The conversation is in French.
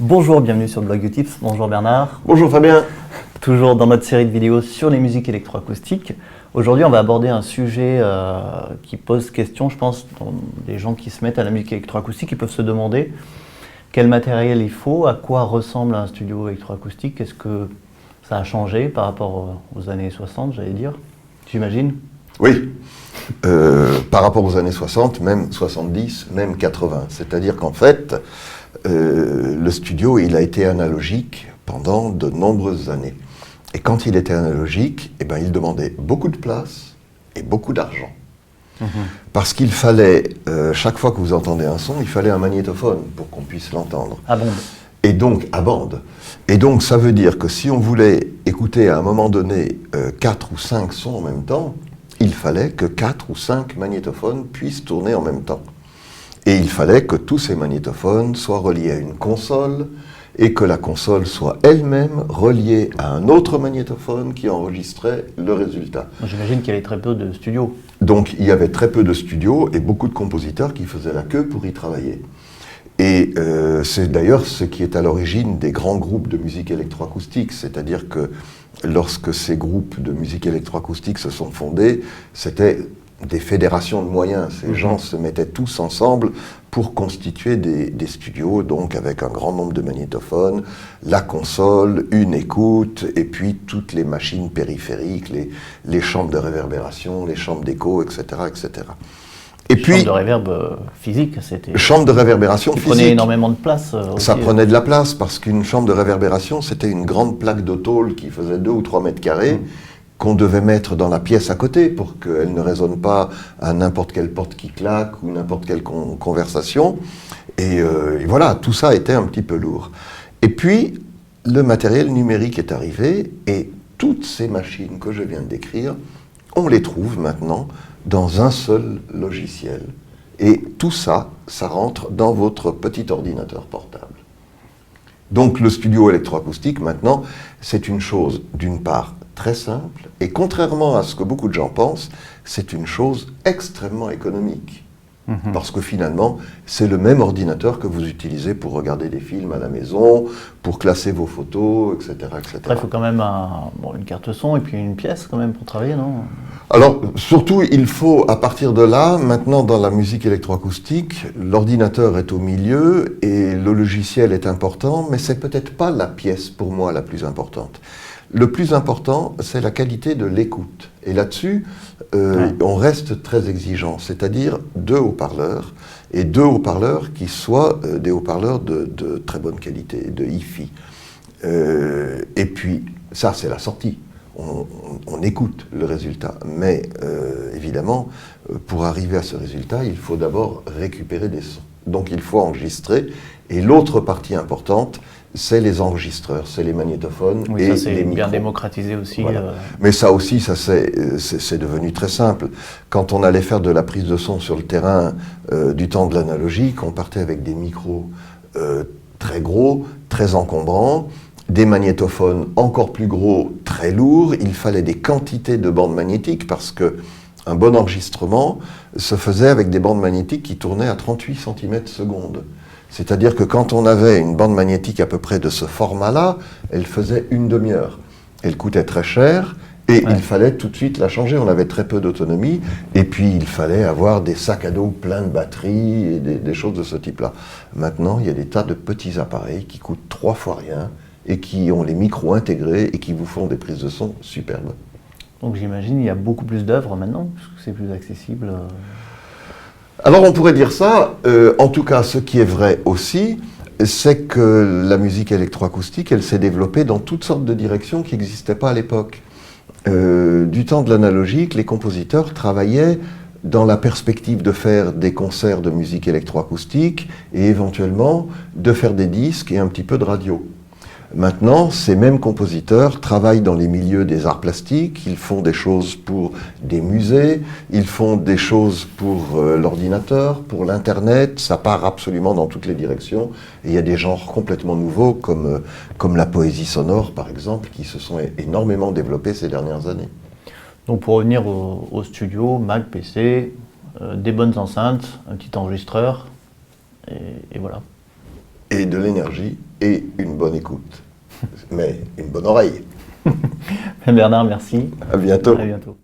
Bonjour, bienvenue sur Blog Tips. Bonjour Bernard. Bonjour Fabien. Toujours dans notre série de vidéos sur les musiques électroacoustiques. Aujourd'hui, on va aborder un sujet qui pose question, je pense, dans les gens qui se mettent à la musique électroacoustique, ils peuvent se demander quel matériel il faut, à quoi ressemble un studio électroacoustique, est-ce que ça a changé par rapport aux années 60, j'allais dire, j'imagine? Oui, par rapport aux années 60, même 70, même 80. C'est-à-dire qu'en fait, le studio, il a été analogique pendant de nombreuses années. Et quand il était analogique, eh ben, il demandait beaucoup de place et beaucoup d'argent. Parce qu'il fallait, chaque fois que vous entendez un son, il fallait un magnétophone pour qu'on puisse l'entendre. À bande. Et donc, à bande. Et donc, ça veut dire que si on voulait écouter à un moment donné 4 ou 5 sons en même temps, il fallait que 4 ou 5 magnétophones puissent tourner en même temps. Et il fallait que tous ces magnétophones soient reliés à une console et que la console soit elle-même reliée à un autre magnétophone qui enregistrait le résultat. J'imagine qu'il y avait très peu de studios. Donc il y avait très peu de studios et beaucoup de compositeurs qui faisaient la queue pour y travailler. Et c'est d'ailleurs ce qui est à l'origine des grands groupes de musique électroacoustique, c'est-à-dire que lorsque ces groupes de musique électroacoustique se sont fondés, c'était des fédérations de moyens. Ces gens se mettaient tous ensemble pour constituer des studios, donc avec un grand nombre de magnétophones, la console, une écoute, et puis toutes les machines périphériques, les chambres de réverbération, les chambres d'écho, etc., etc. Et puis, chambre de réverb physique, c'était... Chambre de réverbération physique. Ça prenait énormément de place. Ça prenait de la place, parce qu'une chambre de réverbération, c'était une grande plaque de tôle qui faisait 2 ou 3 mètres carrés, qu'on devait mettre dans la pièce à côté pour qu'elle ne résonne pas à n'importe quelle porte qui claque ou n'importe quelle conversation. Et voilà, tout ça était un petit peu lourd. Et puis, le matériel numérique est arrivé et toutes ces machines que je viens de décrire, on les trouve maintenant dans un seul logiciel. Et tout ça, ça rentre dans votre petit ordinateur portable. Donc le studio électroacoustique, maintenant, c'est une chose, d'une part, très simple, et contrairement à ce que beaucoup de gens pensent, c'est une chose extrêmement économique. Parce que finalement, c'est le même ordinateur que vous utilisez pour regarder des films à la maison, pour classer vos photos, etc. etc. Après, il faut quand même une carte son et puis une pièce quand même pour travailler, non? Alors, surtout, il faut, à partir de là, maintenant dans la musique électroacoustique, l'ordinateur est au milieu et le logiciel est important, mais c'est peut-être pas la pièce, pour moi, la plus importante. Le plus important, c'est la qualité de l'écoute. Et là-dessus, on reste très exigeant, c'est-à-dire 2 haut-parleurs, et 2 haut-parleurs qui soient des haut-parleurs de très bonne qualité, de hi-fi. Et puis, ça, c'est la sortie. On écoute le résultat. Mais évidemment, pour arriver à ce résultat, il faut d'abord récupérer des sons. Donc il faut enregistrer. Et l'autre partie importante, c'est les enregistreurs, c'est les magnétophones oui, et ça, c'est les micros. bien démocratisé aussi. Voilà. Mais ça aussi, ça c'est devenu très simple. Quand on allait faire de la prise de son sur le terrain du temps de l'analogique, on partait avec des micros très gros, très encombrants, des magnétophones encore plus gros, très lourds. Il fallait des quantités de bandes magnétiques parce que un bon enregistrement se faisait avec des bandes magnétiques qui tournaient à 38 cm/s. C'est-à-dire que quand on avait une bande magnétique à peu près de ce format-là, elle faisait une demi-heure. Elle coûtait très cher et il fallait tout de suite la changer. On avait très peu d'autonomie et puis il fallait avoir des sacs à dos pleins de batteries et des choses de ce type-là. Maintenant, il y a des tas de petits appareils qui coûtent 3 fois rien et qui ont les micros intégrés et qui vous font des prises de son superbes. Donc j'imagine qu'il y a beaucoup plus d'œuvres maintenant, parce que c'est plus accessible. Alors on pourrait dire ça, en tout cas ce qui est vrai aussi, c'est que la musique électroacoustique, elle s'est développée dans toutes sortes de directions qui n'existaient pas à l'époque. Du temps de l'analogique, les compositeurs travaillaient dans la perspective de faire des concerts de musique électroacoustique et éventuellement de faire des disques et un petit peu de radio. Maintenant, ces mêmes compositeurs travaillent dans les milieux des arts plastiques, ils font des choses pour des musées, ils font des choses pour l'ordinateur, pour l'Internet, ça part absolument dans toutes les directions. Et il y a des genres complètement nouveaux, comme la poésie sonore, par exemple, qui se sont énormément développés ces dernières années. Donc pour revenir au studio, Mac, PC, des bonnes enceintes, un petit enregistreur, et voilà. et de l'énergie et une bonne écoute. Mais une bonne oreille. Bernard, merci. À bientôt. À bientôt.